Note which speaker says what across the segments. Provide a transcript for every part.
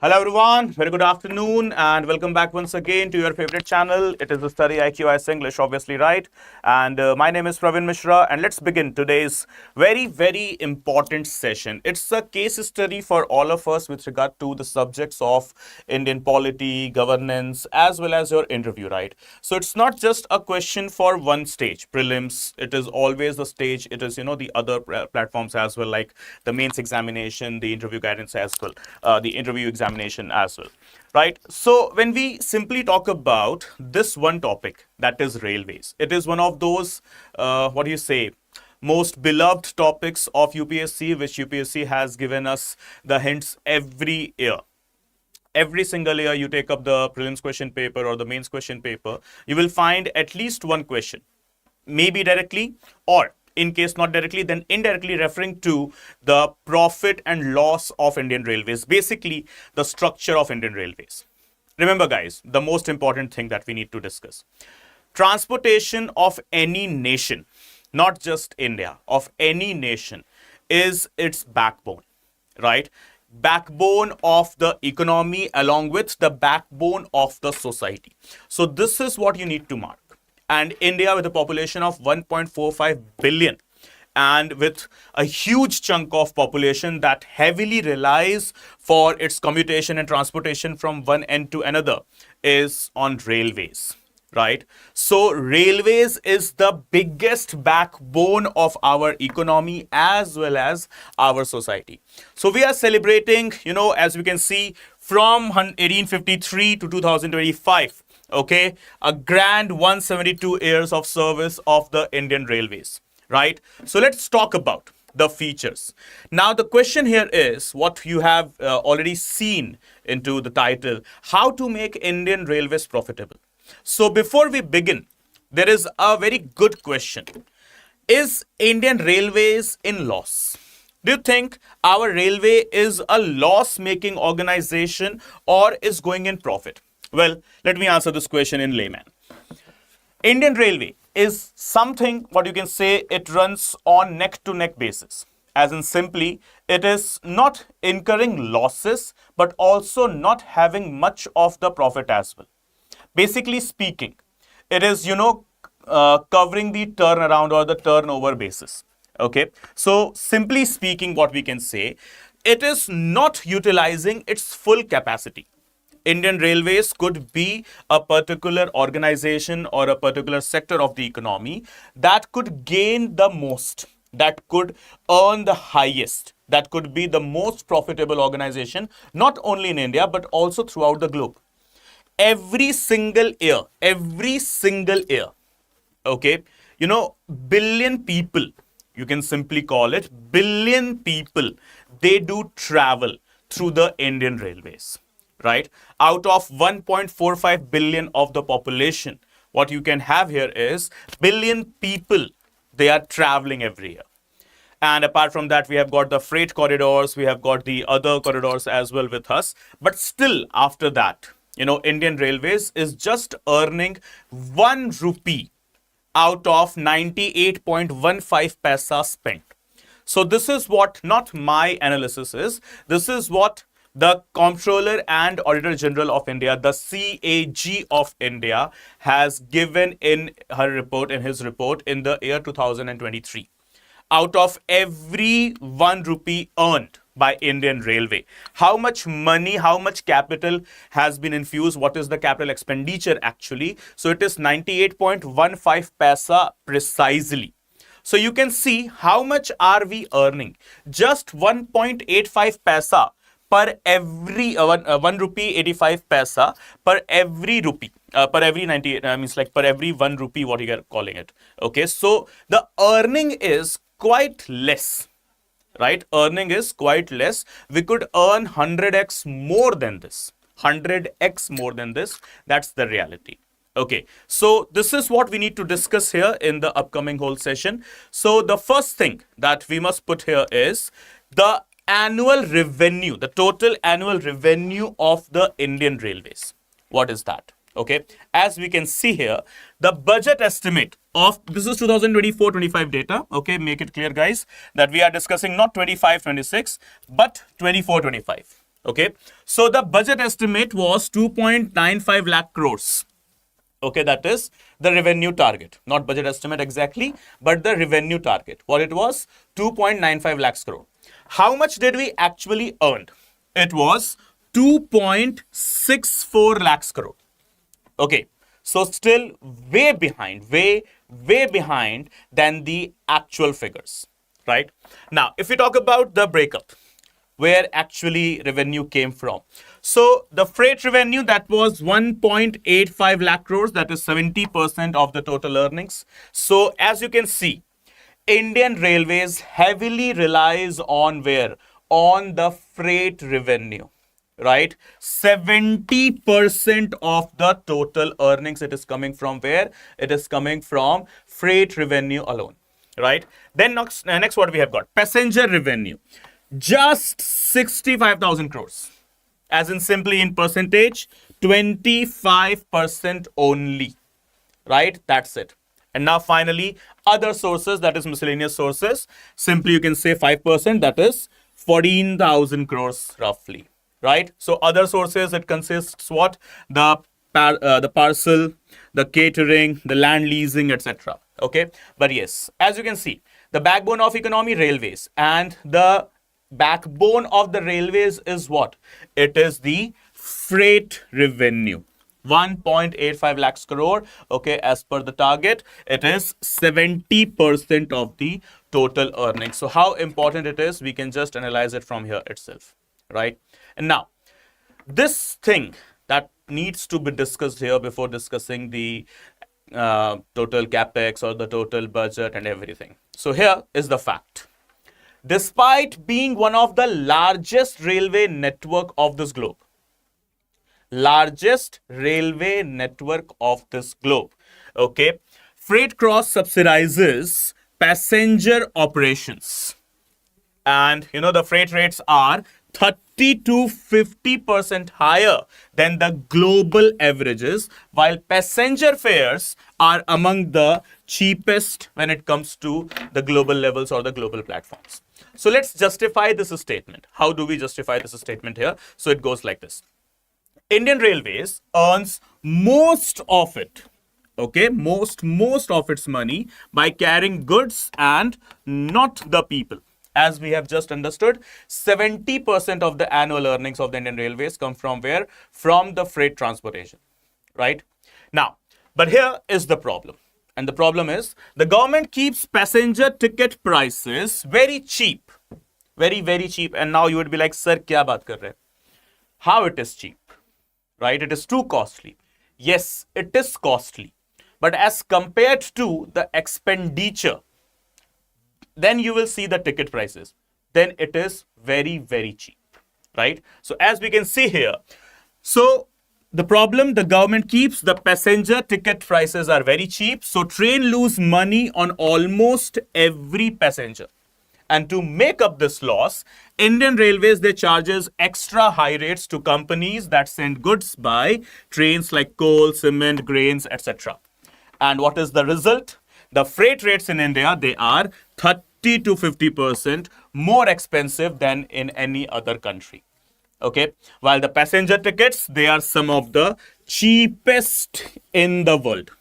Speaker 1: Hello everyone, very good afternoon and welcome back once again to your favorite channel. It is the StudyIQ as English, obviously, right? And my name is Praveen Mishra and let's begin today's very important session. It's a case study for all of us with regard to the subjects of Indian polity, governance, as well as your interview, right? So it's not just a question for one stage, prelims. It is always the stage. It is, the other platforms as well, like the mains examination, the interview guidance as well, the interview examination as well, right? So when we simply talk about this one topic, that is railways, it is one of those most beloved topics of UPSC, which UPSC has given us the hints every year. Every single year you take up the prelims question paper or the mains question paper, you will find at least one question, maybe directly, or in case not directly, then indirectly referring to the profit and loss of Indian Railways, basically the structure of Indian Railways. Remember guys, the most important thing that we need to discuss. Transportation of any nation, not just India, of any nation, is its backbone, right? Backbone of the economy along with the backbone of the society. So this is what you need to mark. And India, with a population of 1.45 billion and with a huge chunk of population that heavily relies for its commutation and transportation from one end to another, is on railways, right? So railways is the biggest backbone of our economy as well as our society. So we are celebrating, as we can see, from 1853 to 2025, okay, a grand 172 years of service of the Indian Railways, right? So let's talk about the features. Now the question here is what you have already seen into the title, how to make Indian Railways profitable. So before we begin, there is a very good question. Is Indian Railways in loss? Do you think our railway is a loss-making organization or is going in profit? Well, let me answer this question in layman. Indian Railway is something, what you can say, it runs on neck-to-neck basis. As in simply, it is not incurring losses, but also not having much of the profit as well. Basically speaking, it is, covering the turnaround or the turnover basis. Okay. So simply speaking, what we can say, it is not utilizing its full capacity. Indian Railways could be a particular organization or a particular sector of the economy that could gain the most, that could earn the highest, that could be the most profitable organization, not only in India, but also throughout the globe. Every single year, okay, billion people, you can simply call it billion people, they do travel through the Indian Railways, right? Out of 1.45 billion of the population, what you can have here is billion people, they are traveling every year. And apart from that, we have got the freight corridors, we have got the other corridors as well with us. But still, after that, Indian Railways is just earning 1 rupee out of 98.15 paisa spent. So this is what not my analysis is. This is what the Comptroller and Auditor General of India, the CAG of India, has given in his report in the year 2023. Out of every 1 rupee earned by Indian Railway, how much money, how much capital has been infused? What is the capital expenditure actually? So it is 98.15 paisa precisely. So you can see how much are we earning? Just 1.85 paisa per every 1 rupee 85 paisa per every rupee. Per every 98 means like per every 1 rupee, what you are calling it. Okay, so the earning is quite less, right? Earning is quite less. We could earn 100x more than this. 100x more than this. That's the reality. Okay, so this is what we need to discuss here in the upcoming whole session. So the first thing that we must put here is the annual revenue, the total annual revenue of the Indian Railways. What is that? Okay, as we can see here, the budget estimate of, this is 2024-25 data. Okay, make it clear guys that we are discussing not 25-26 but 24-25. Okay, so the budget estimate was 2.95 lakh crores. Okay, that is the revenue target, not budget estimate exactly, but the revenue target. What it was? 2.95 lakhs crore. How much did we actually earn? It was 2.64 lakhs crore. Okay, so still way behind, way behind than the actual figures, right? Now, if we talk about the breakup, where actually revenue came from. So the freight revenue, that was 1.85 lakh crores, that is 70% of the total earnings. So as you can see, Indian Railways heavily relies on where? On the freight revenue, right? 70% of the total earnings, it is coming from where? It is coming from freight revenue alone, right? Then next what we have got? Passenger revenue. Just 65,000 crores. As in simply in percentage, 25% only, right? That's it. And now finally, other sources, that is miscellaneous sources. Simply you can say 5%, that is 14,000 crores roughly, right? So other sources, it consists what? The parcel, the catering, the land leasing, etc. Okay, but yes, as you can see, the backbone of economy, railways, and the backbone of the railways is what? It is the freight revenue. 1.85 lakhs crore. Okay, as per the target, it is 70% of the total earnings. So how important it is, we can just analyze it from here itself, right? And now, this thing that needs to be discussed here before discussing the total capex or the total budget and everything. So here is the fact. Despite being one of the largest railway network of this globe, okay, freight cross subsidizes passenger operations. And the freight rates are 30 to 50% higher than the global averages, while passenger fares are among the cheapest when it comes to the global levels or the global platforms. So let's justify this statement. How do we justify this statement here? So it goes like this. Indian Railways earns most of it, okay, most of its money by carrying goods and not the people. As we have just understood, 70% of the annual earnings of the Indian Railways come from where? From the freight transportation, right? Now, but here is the problem. And the problem is the government keeps passenger ticket prices very cheap. Very, very cheap. And now you would be like, sir, kya baat kar rahe? How it is cheap, right? It is too costly. Yes, it is costly. But as compared to the expenditure, then you will see the ticket prices. Then it is very, very cheap, right? So as we can see here, so the problem, the government keeps the passenger ticket prices are very cheap. So train lose money on almost every passenger. And to make up this loss, Indian Railways, they charges extra high rates to companies that send goods by trains like coal, cement, grains, etc. And what is the result? The freight rates in India, they are 30 to 50% more expensive than in any other country. Okay, while the passenger tickets, they are some of the cheapest in the world.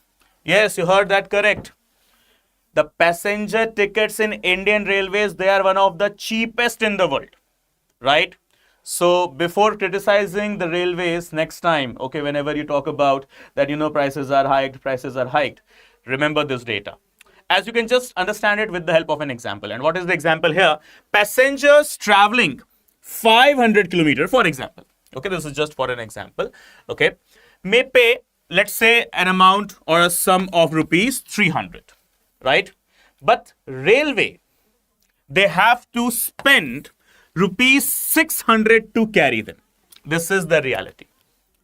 Speaker 1: Yes, you heard that correct. The passenger tickets in Indian Railways, they are one of the cheapest in the world, right? So before criticizing the railways next time, okay, whenever you talk about that, prices are hiked, remember this data. As you can just understand it with the help of an example. And what is the example here? Passengers traveling 500 kilometers, for example. Okay, this is just for an example. Okay, may pay, let's say, an amount or a sum of rupees 300, right? But railway, they have to spend rupees 600 to carry them. This is the reality.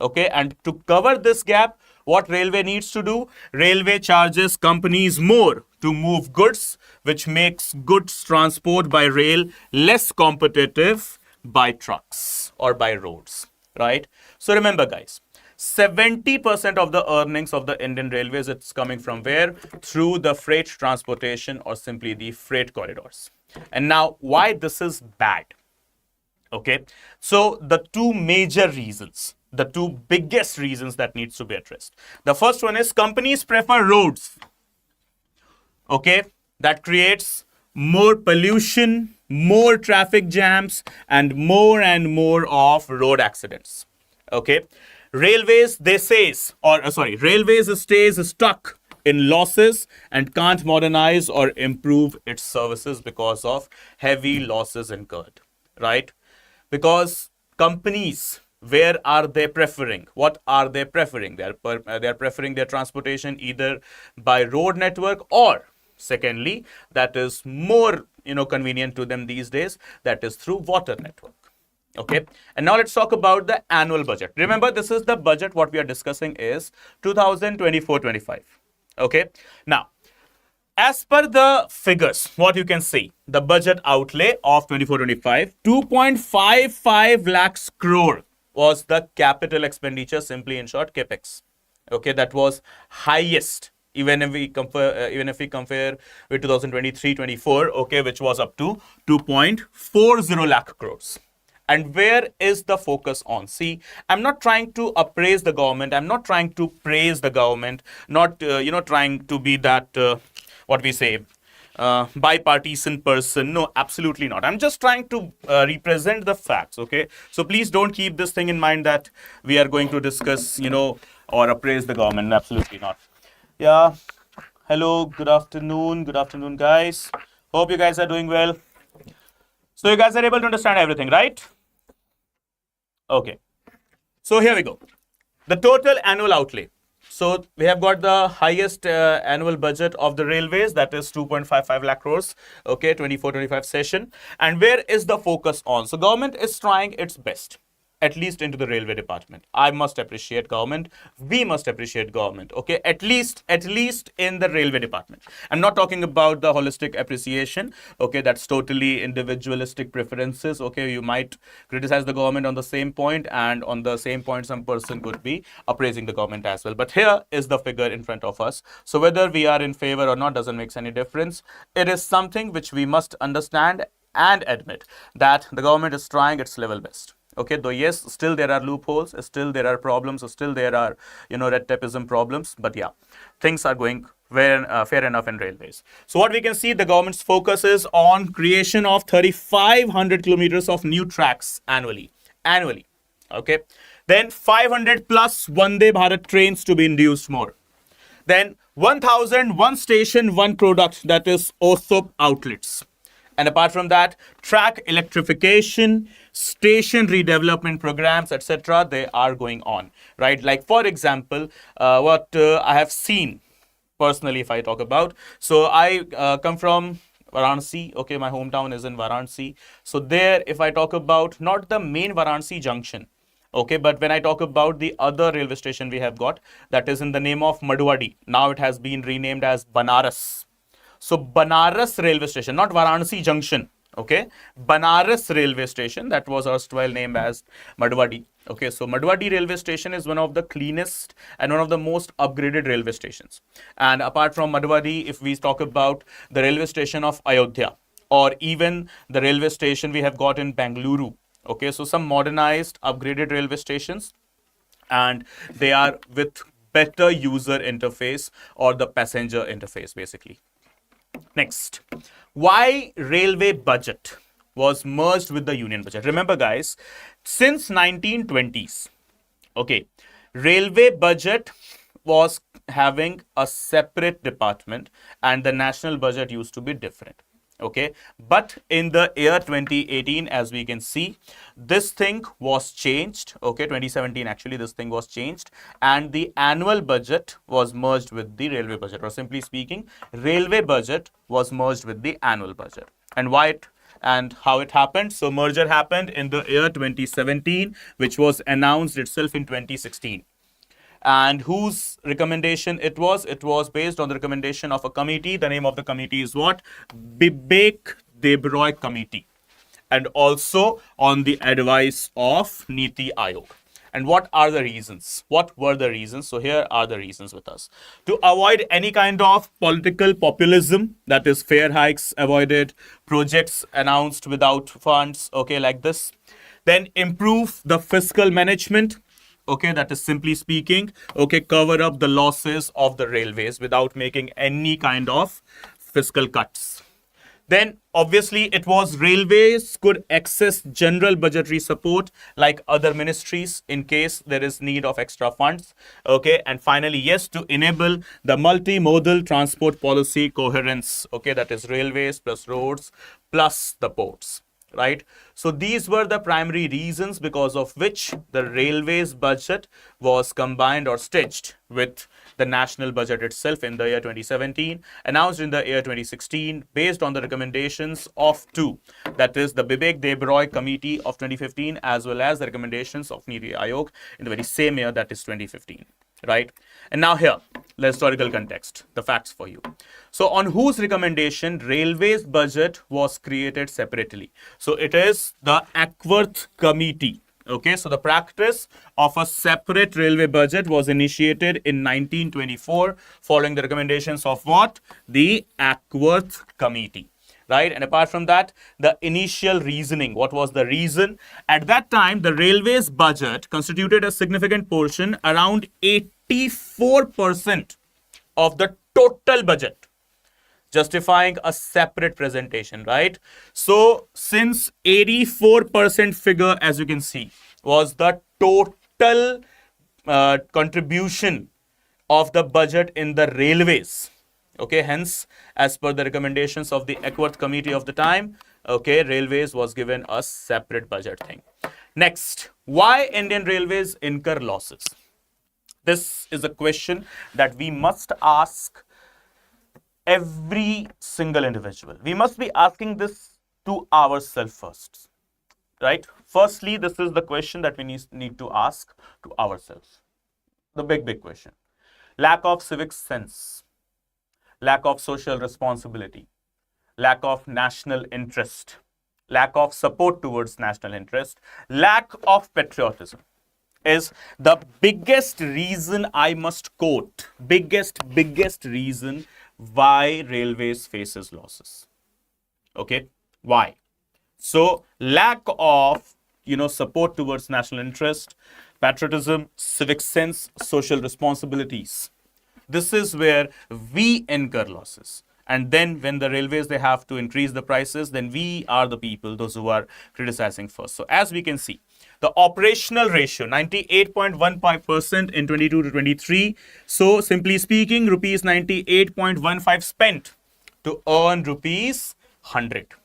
Speaker 1: Okay, and to cover this gap, what railway needs to do? Railway charges companies more to move goods, which makes goods transport by rail less competitive by trucks or by roads, right? So remember, guys, 70% of the earnings of the Indian Railways, it's coming from where? Through the freight transportation or simply the freight corridors. And now, why this is bad? Okay, so the two major reasons, the two biggest reasons that needs to be addressed. The first one is companies prefer roads, okay, that creates more pollution, more traffic jams, and more of road accidents. Okay, railways, they says, or railways stays stuck in losses and can't modernize or improve its services because of heavy losses incurred, right? Because companies, where are they preferring, what are they preferring? They are preferring their transportation either by road network, or secondly, that is more convenient to them these days, that is through water network. Okay, and now let's talk about the annual budget. Remember, this is the budget. What we are discussing is 2024-25. Okay, now as per the figures, what you can see, the budget outlay of 24-25, 2.55 lakhs crore was the capital expenditure, simply in short, capex. Okay, that was highest even if we compare with 2023-24, okay, which was up to 2.40 lakh crores. And where is the focus on? See, I'm not trying to appraise the government. I'm not trying to praise the government. Not trying to be that what we say bipartisan person. No, absolutely not. I'm just trying to represent the facts. Okay, so please don't keep this thing in mind that we are going to discuss, or appraise the government. Absolutely not. Yeah. Hello. Good afternoon. Good afternoon, guys. Hope you guys are doing well. So you guys are able to understand everything, right? Okay, so here we go. The total annual outlay. So we have got the highest annual budget of the railways, that is 2.55 lakh crores, okay, 24-25 session. And where is the focus on? So government is trying its best, at least into the railway department. I must appreciate government. We must appreciate government. Okay, at least in the railway department. I'm not talking about the holistic appreciation. Okay, that's totally individualistic preferences. Okay, you might criticize the government on the same point, and on the same point, some person could be appraising the government as well. But here is the figure in front of us. So whether we are in favor or not doesn't make any difference. It is something which we must understand and admit that the government is trying its level best. Okay, though yes, still there are loopholes, still there are problems, still there are red tapeism problems, but yeah, things are going fair enough in railways. So what we can see, the government's focus is on creation of 3,500 kilometers of new tracks annually. Okay, then 500 plus Vande Bharat trains to be induced more. Then 1,000 one station, one product, that is OSOP outlets. And apart from that, track electrification, station redevelopment programs, etc., they are going on, right? Like, for example, what I have seen personally, if I talk about. So I come from Varanasi. Okay, my hometown is in Varanasi. So there, if I talk about not the main Varanasi junction, okay, but when I talk about the other railway station we have got, that is in the name of Madhwadi. Now it has been renamed as Banaras. So Banaras railway station, not Varanasi junction. Okay, Banaras railway station, that was erstwhile named as Madhwadi. Okay, so Madhwadi railway station is one of the cleanest and one of the most upgraded railway stations. And apart from Madhwadi, if we talk about the railway station of Ayodhya, or even the railway station we have got in Bengaluru. Okay, so some modernized, upgraded railway stations, and they are with better user interface, or the passenger interface, basically. Next, why railway budget was merged with the union budget? Remember, guys, since 1920s, okay, railway budget was having a separate department, and the national budget used to be different. Okay, but in the year 2018, as we can see, this thing was changed. Okay, 2017 actually, this thing was changed, and the annual budget was merged with the railway budget, or simply speaking, railway budget was merged with the annual budget. And why it and how it happened? So merger happened in the year 2017, which was announced itself in 2016. And whose recommendation it was? It was based on the recommendation of a committee. The name of the committee is what? Bibek Debroy Committee. And also on the advice of Niti Aayog. And what are the reasons? What were the reasons? So here are the reasons with us. To avoid any kind of political populism, that is fare hikes avoided, projects announced without funds, okay, like this. Then improve the fiscal management, okay, that is simply speaking, okay, cover up the losses of the railways without making any kind of fiscal cuts. Then obviously it was railways could access general budgetary support like other ministries in case there is need of extra funds. Okay, and finally, yes, to enable the multimodal transport policy coherence. Okay, that is railways plus roads plus the ports. Right, so these were the primary reasons because of which the railways budget was combined or stitched with the national budget itself in the year 2017, announced in the year 2016 based on the recommendations of two, that is the Bibek Debroy Committee of 2015 as well as the recommendations of Niti Aayog in the very same year, that is 2015. Right, and now here the historical context, the facts for you. So on whose recommendation railways budget was created separately? So it is the Ackworth Committee. Okay, so the practice of a separate railway budget was initiated in 1924 following the recommendations of what? The Ackworth Committee. Right, and apart from that, the initial reasoning, what was the reason? At that time, the railways budget constituted a significant portion, around 84% of the total budget, justifying a separate presentation, right? So since 84% figure, as you can see, was the total contribution of the budget in the railways. Okay, hence, as per the recommendations of the Ackworth Committee of the time, okay, railways was given a separate budget thing. Next, why Indian Railways incur losses? This is a question that we must ask every single individual. We must be asking this to ourselves first, right? Firstly, this is the question that we need to ask to ourselves. The big question. Lack of civic sense, lack of social responsibility, lack of national interest, lack of support towards national interest, lack of patriotism is the biggest reason I must quote, biggest reason why railways faces losses. Okay, why? So lack of support towards national interest, patriotism, civic sense, social responsibilities. This is where we incur losses. And then when the railways, they have to increase the prices, then we are the people, those who are criticizing first. So as we can see, the operational ratio, 98.15% in 22 to 23. So simply speaking, rupees 98.15 spent to earn rupees 100.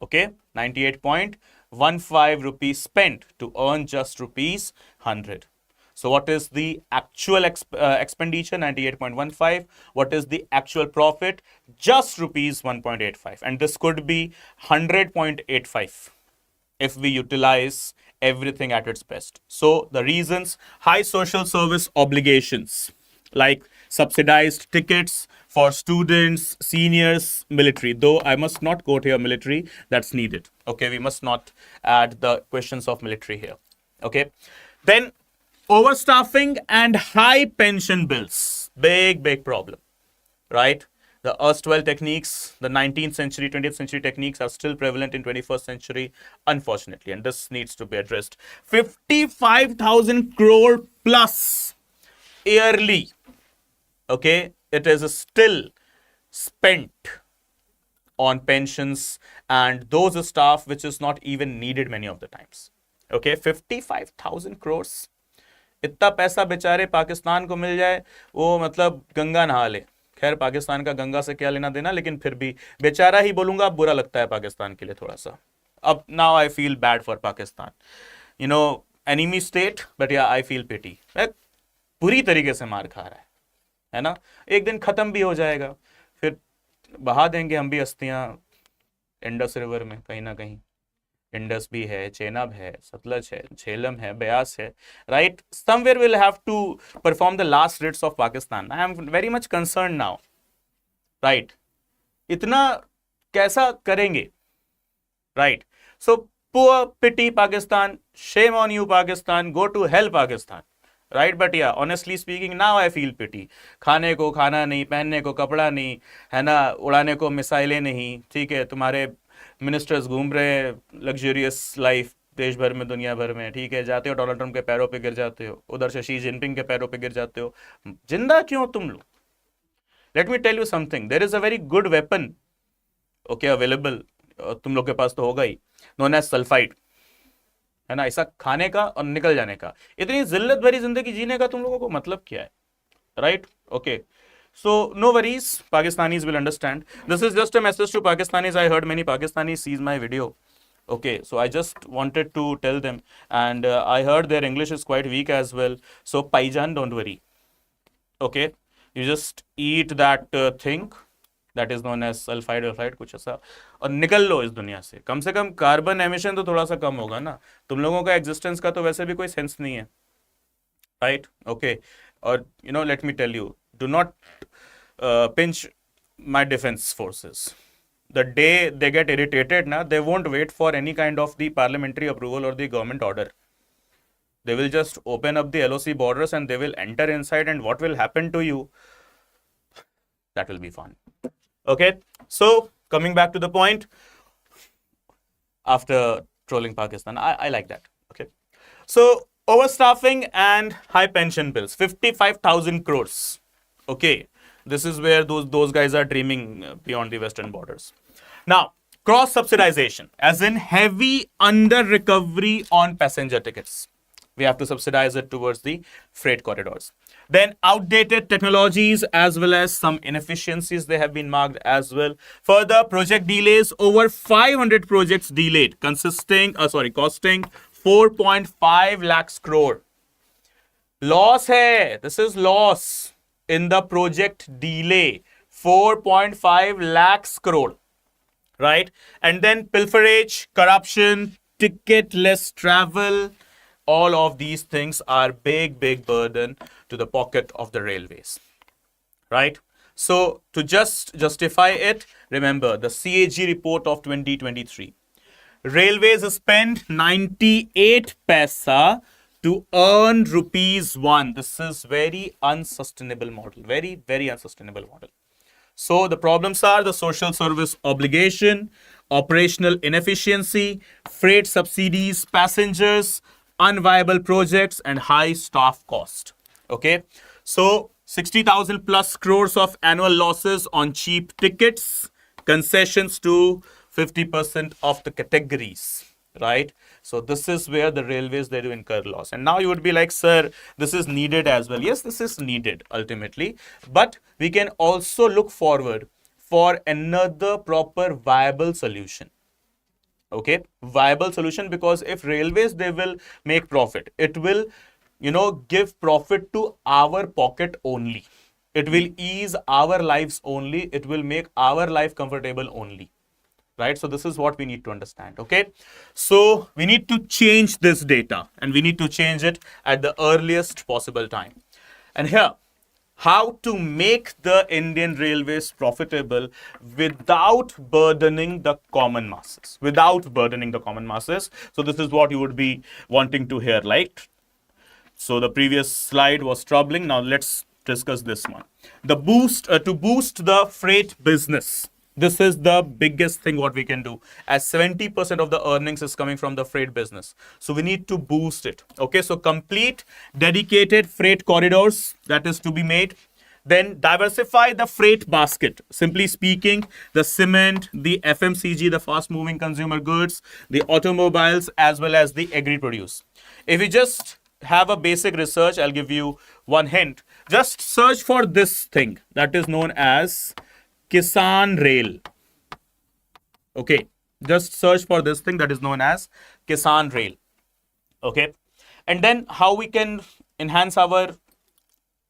Speaker 1: Okay, 98.15 rupees spent to earn just rupees 100. So what is the actual expenditure? 98.15. What is the actual profit? Just rupees 1.85. And this could be 100.85 if we utilize everything at its best. So the reasons: high social service obligations like subsidized tickets for students, seniors, military. Though I must not quote here military, that's needed. Okay, we must not add the questions of military here. Okay, then overstaffing and high pension bills. Big problem, right? The erstwhile techniques, the 19th century, 20th century techniques are still prevalent in 21st century, unfortunately, and this needs to be addressed. 55,000 crore plus yearly, okay, it is still spent on pensions and those staff which is not even needed many of the times. Okay, 55,000 crores. इतना पैसा बेचारे पाकिस्तान को मिल जाए, वो मतलब गंगा नहा ले. खैर पाकिस्तान का गंगा से क्या लेना देना, लेकिन फिर भी बेचारा ही बोलूंगा, अब बुरा लगता है पाकिस्तान के लिए थोड़ा सा. अब now I feel bad for Pakistan, enemy state, but या आई फील पिटी. बुरी तरीके से मार खा रहा है ना. एक दिन खत्म भी हो जाएगा, फिर बहा देंगे हम भी अस्थियां इंडस रिवर में कहीं ना कहीं. इंडस भी है, चेनाब है, सतलज है, झेलम है, ब्यास है, right. Somewhere will have to perform the last rites of Pakistan. I am very much concern now, right. इतना कैसा करेंगे, right. So Poor pity Pakistan, shame on you Pakistan, go to hell Pakistan. Right? But yeah, honestly speaking, now I feel pity. खाने को खाना नहीं, पहनने को कपड़ा नहीं, है ना, उड़ाने को मिसाइलें नहीं, ठीक है, तुम्हारे मिनिस्टर्स घूम रहे हैं लग्जरियस लाइफ देश भर में, दुनिया भर में, ठीक है, जाते हो डोनाल्ड ट्रंप के पैरों पे गिर जाते हो, उधर से शी जिनपिंग के पैरों पे गिर जाते हो, जिंदा क्यों तुम लोग? Let me tell you something, there is a very good weapon, okay, available, तुम लोग के पास तो होगा ही, नोन एज सल्फाइड, है ना, ऐसा खाने का और निकल जाने का। इतनी जिल्लत भरी जिंदगी जीने का तुम लोगों को मतलब क्या है? Right, okay, so no worries, Pakistanis will understand. This is just a message to Pakistanis. I heard many Pakistanis sees my video, okay, so I just wanted to tell them, and I heard their English is quite weak as well, so Paijan, don't worry, okay, you just eat that thing that is known as sulfide कुछ ऐसा, और निकल लो इस दुनिया से कम carbon emission तो थोड़ा सा कम होगा ना, तुम लोगों का एग्जिस्टेंस का तो वैसे भी कोई सेंस नहीं है, राइट, ओके, और you know, let me tell you, do not pinch my defense forces. The day they get irritated, they won't wait for any kind of the parliamentary approval or the government order. They will just open up the LOC borders and they will enter inside, and what will happen to you? That will be fun. Okay, so coming back to the point, after trolling Pakistan, I like that. Okay, so overstaffing and high pension bills, 55,000 crores. Okay, this is where those guys are dreaming beyond the western borders. Now, cross-subsidization, as in heavy under-recovery on passenger tickets. We have to subsidize it towards the freight corridors. Then outdated technologies as well as some inefficiencies, they have been marked as well. Further, project delays, over 500 projects delayed, costing 4.5 lakhs crore. Loss hai, this is loss in the project delay, 4.5 lakhs crore, right? And then pilferage, corruption, ticketless travel, all of these things are big burden to the pocket of the railways, right? So to just justify it, remember the CAG report of 2023. Railways spend 98 paisa to earn ₹1. This is very unsustainable model, very unsustainable model. So the problems are the social service obligation, operational inefficiency, freight subsidies, passengers, unviable projects, and high staff cost. Okay, so 60,000 plus crores of annual losses on cheap tickets, concessions to 50% of the categories. Right, so this is where the railways, they do incur loss. And now you would be like, sir, this is needed as well. Yes, this is needed ultimately, but we can also look forward for another proper viable solution. Okay, viable solution, because if railways, they will make profit, it will, you know, give profit to our pocket only, it will ease our lives only, it will make our life comfortable only. Right, so this is what we need to understand. Okay, so we need to change this data, and we need to change it at the earliest possible time. And here, how to make the Indian railways profitable without burdening the common masses, So this is what you would be wanting to hear, right? So the previous slide was troubling. Now let's discuss this one. The boost to boost the freight business. This is the biggest thing what we can do, as 70% of the earnings is coming from the freight business. So we need to boost it. Okay, so complete dedicated freight corridors, that is to be made. Then diversify the freight basket. Simply speaking, the cement, the FMCG, the fast moving consumer goods, the automobiles, as well as the agri-produce. If you just have a basic research, I'll give you one hint. Just search for this thing that is known as Kisan Rail. Okay, just search for this thing that is known as Kisan Rail. Okay, and then how we can enhance our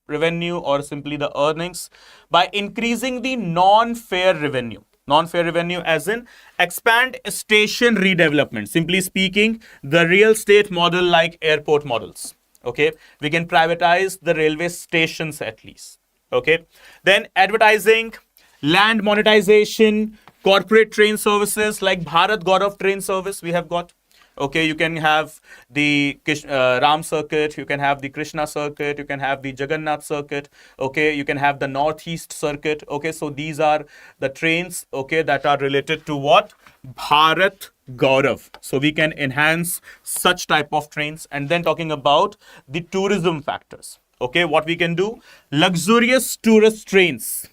Speaker 1: revenue, or simply the earnings, by increasing the non-fare revenue. Non-fare revenue as in expand station redevelopment. Simply speaking, the real estate model like airport models. Okay, we can privatize the railway stations at least. Okay, then advertising, land monetization, corporate train services like Bharat Gaurav train service we have got. Okay, you can have the Ram circuit, you can have the Krishna circuit, you can have the Jagannath circuit, okay, you can have the Northeast circuit. Okay, so these are the trains, okay, that are related to what? Bharat Gaurav. So we can enhance such type of trains. And then talking about the tourism factors. Okay, what we can do? Luxurious tourist trains.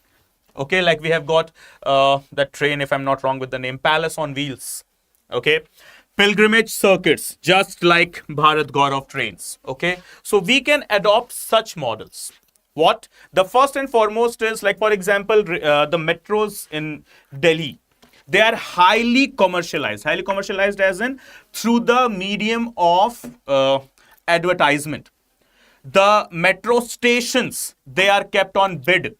Speaker 1: Okay, like we have got that train, if I'm not wrong with the name, Palace on Wheels. Okay, pilgrimage circuits, just like Bharat Gaurav trains. Okay, so we can adopt such models. What? The first and foremost is, like, for example, the metros in Delhi. They are highly commercialized as in through the medium of advertisement. The metro stations, they are kept on bid,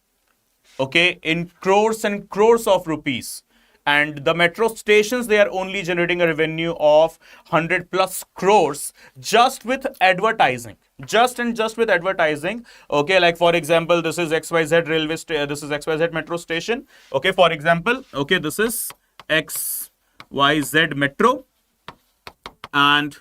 Speaker 1: okay, in crores and crores of rupees. And the metro stations, they are only generating a revenue of 100 plus crores just with advertising. Just with advertising. Okay, like for example, this is XYZ railway station, this is XYZ metro station. Okay, for example, okay, this is XYZ metro, and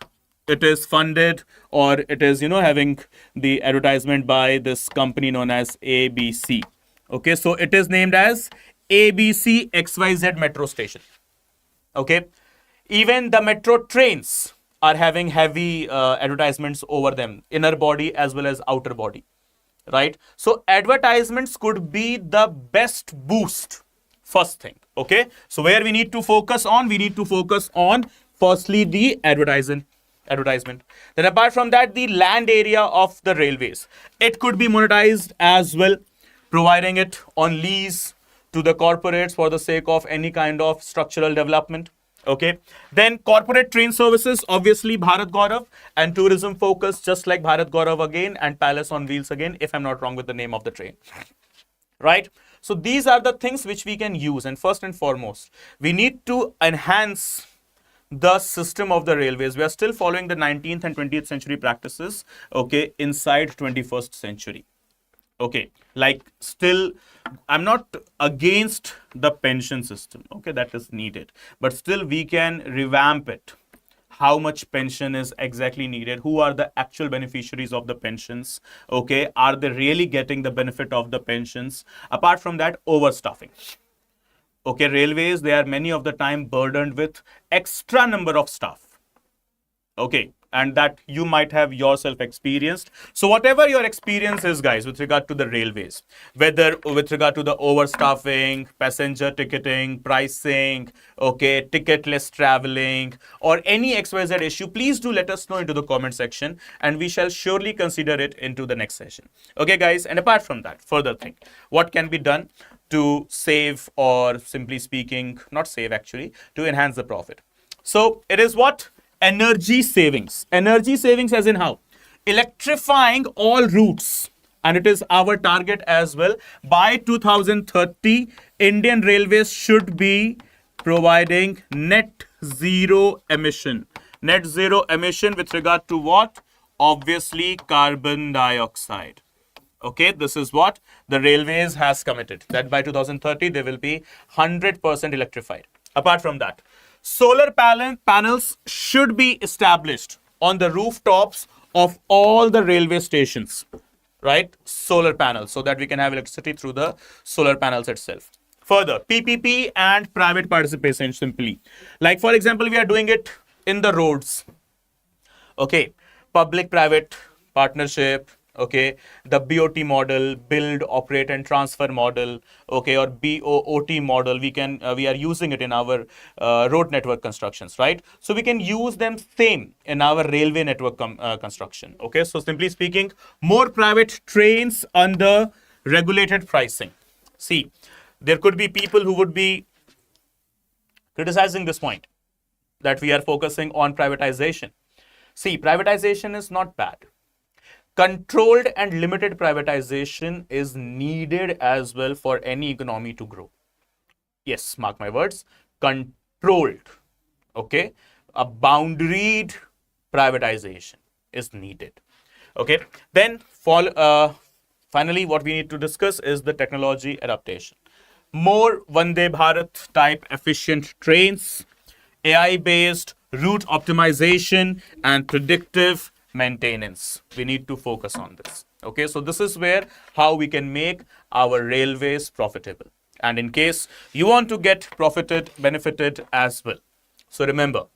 Speaker 1: it is funded, or it is, having the advertisement by this company known as ABC. Okay, so it is named as ABC XYZ metro station. Okay, even the metro trains are having heavy advertisements over them, inner body as well as outer body, right? So advertisements could be the best boost. First thing, okay, so where we need to focus on? We need to focus on firstly the advertisement. Then apart from that, the land area of the railways, it could be monetized as well, providing it on lease to the corporates for the sake of any kind of structural development. Okay, then corporate train services, obviously Bharat Gaurav, and tourism focus, just like Bharat Gaurav again, and Palace on Wheels again, if I'm not wrong with the name of the train, right? So these are the things which we can use. And first and foremost, we need to enhance the system of the railways. We are still following the 19th and 20th century practices, okay, inside 21st century. Okay, like still, I'm not against the pension system, okay, that is needed, but still we can revamp it. How much pension is exactly needed? Who are the actual beneficiaries of the pensions? Okay, are they really getting the benefit of the pensions? Apart from that, overstaffing. Okay, railways, they are many of the time burdened with extra number of staff. Okay, and that you might have yourself experienced. So whatever your experience is, guys, with regard to the railways, whether with regard to the overstaffing, passenger ticketing, pricing, okay, ticketless traveling, or any XYZ issue, please do let us know into the comment section, and we shall surely consider it into the next session. Okay, guys, and apart from that, further thing, what can be done to save, or simply speaking, not save actually, to enhance the profit? So it is what? Energy savings. Energy savings as in how? Electrifying all routes. And it is our target as well. By 2030, Indian Railways should be providing net zero emission. Net zero emission with regard to what? Obviously, carbon dioxide. Okay, this is what the railways has committed, that by 2030 they will be 100% electrified. Apart from that, solar panels should be established on the rooftops of all the railway stations, right? Solar panels, so that we can have electricity through the solar panels itself. Further, PPP and private participation, simply. Like for example, we are doing it in the roads. Okay, public-private partnership. Okay, the BOT model, build, operate, and transfer model, okay, or BOOT model, we are using it in our road network constructions, right? So we can use them same in our railway network construction. Okay, so simply speaking, more private trains under regulated pricing. See, there could be people who would be criticizing this point, that we are focusing on privatization. See, privatization is not bad. Controlled and limited privatization is needed as well for any economy to grow. Yes, mark my words, controlled, okay? A boundaried privatization is needed. Okay, then finally, what we need to discuss is the technology adaptation. More Vande Bharat type efficient trains, AI-based route optimization, and predictive maintenance. We need to focus on this. Okay, so this is where how we can make our railways profitable. And in case you want to get benefited as well. So remember,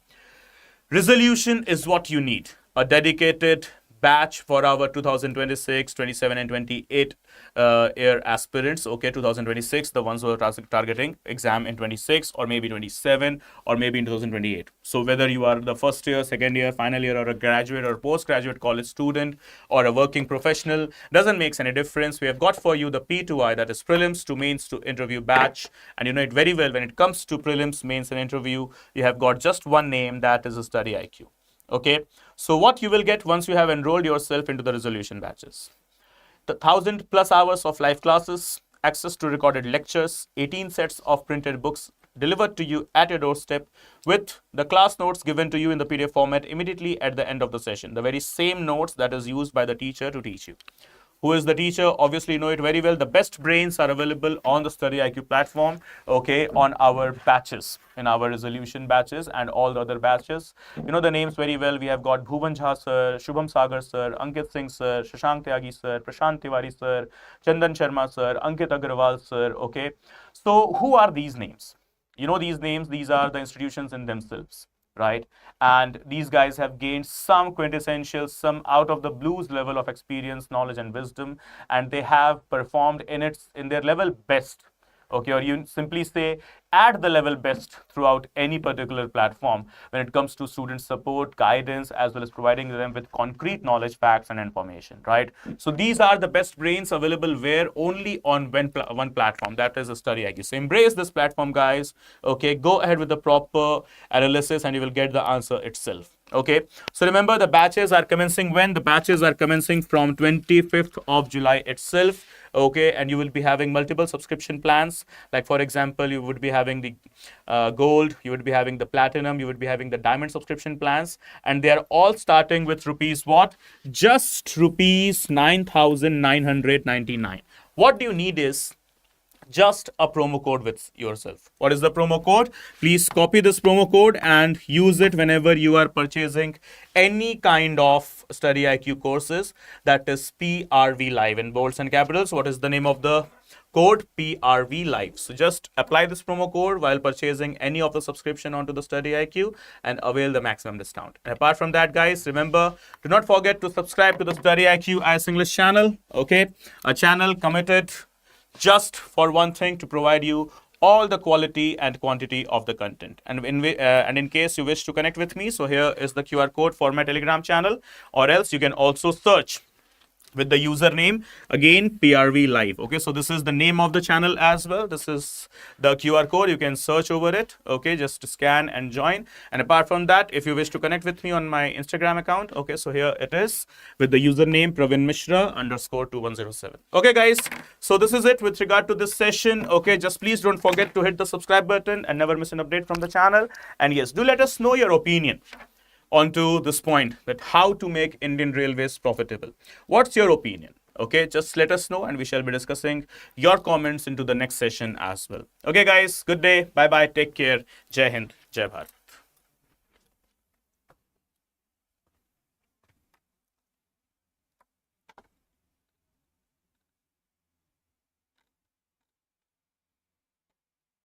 Speaker 1: resolution is what you need. A dedicated batch for our 2026, 27, and 28 year aspirants. Okay, 2026, the ones who are targeting exam in 26 or maybe 27 or maybe in 2028. So whether you are the first year, second year, final year, or a graduate or postgraduate college student or a working professional, doesn't make any difference. We have got for you the P2I, that is prelims to mains to interview batch, and you know it very well. When it comes to prelims, mains, and interview, you have got just one name, that is a StudyIQ. Okay, so what you will get once you have enrolled yourself into the resolution batches: the 1,000+ hours of live classes, access to recorded lectures, 18 sets of printed books delivered to you at your doorstep, with the class notes given to you in the PDF format immediately at the end of the session. The very same notes that is used by the teacher to teach you. Who is the teacher? Obviously, you know it very well. The best brains are available on the StudyIQ platform, okay, on our batches, in our resolution batches and all the other batches. You know the names very well. We have got Bhuvan Jha sir, Shubham Sagar sir, Ankit Singh sir, Shashank Tyagi sir, Prashant Tiwari sir, Chandan Sharma sir, Ankit Agarwal sir, okay. So who are these names? You know these names, these are the institutions in themselves, right? And these guys have gained some quintessential, some out of the blues level of experience, knowledge, and wisdom, and they have performed in their level best. Okay, or you simply say at the level best throughout any particular platform when it comes to student support, guidance, as well as providing them with concrete knowledge, facts, and information, right? So these are the best brains available where only on one platform, that is a StudyIQ. So embrace this platform, guys. Okay, go ahead with the proper analysis and you will get the answer itself. Okay, so remember the batches are commencing when? The batches are commencing from 25th of July itself. Okay, and you will be having multiple subscription plans. Like for example, you would be having the gold, you would be having the platinum, you would be having the diamond subscription plans, and they are all starting with rupees what? Just rupees 9,999. What you need is just a promo code with yourself. What is the promo code? Please copy this promo code and use it whenever you are purchasing any kind of StudyIQ courses. That is PRV Live in bolds and capitals. What is the name of the code? PRV Live. So just apply this promo code while purchasing any of the subscription onto the StudyIQ and avail the maximum discount. And apart from that, guys, remember, do not forget to subscribe to the StudyIQ IS English channel. Okay, a channel committed just for one thing: to provide you all the quality and quantity of the content. And in case you wish to connect with me, so here is the QR code for my Telegram channel, or else you can also search with the username again PRV Live. Okay, so this is the name of the channel as well. This is the QR code. You can search over it. Okay, just scan and join. And apart from that, if you wish to connect with me on my Instagram account, okay, so here it is with the username Praveen Mishra _2107. Okay, guys, so this is it with regard to this session. Okay, just please don't forget to hit the subscribe button and never miss an update from the channel. And yes, do let us know your opinion onto this point, that how to make Indian Railways profitable. What's your opinion? Okay, just let us know and we shall be discussing your comments into the next session as well. Okay, guys, good day. Bye bye. Take care. Jai Hind. Jai Bharat.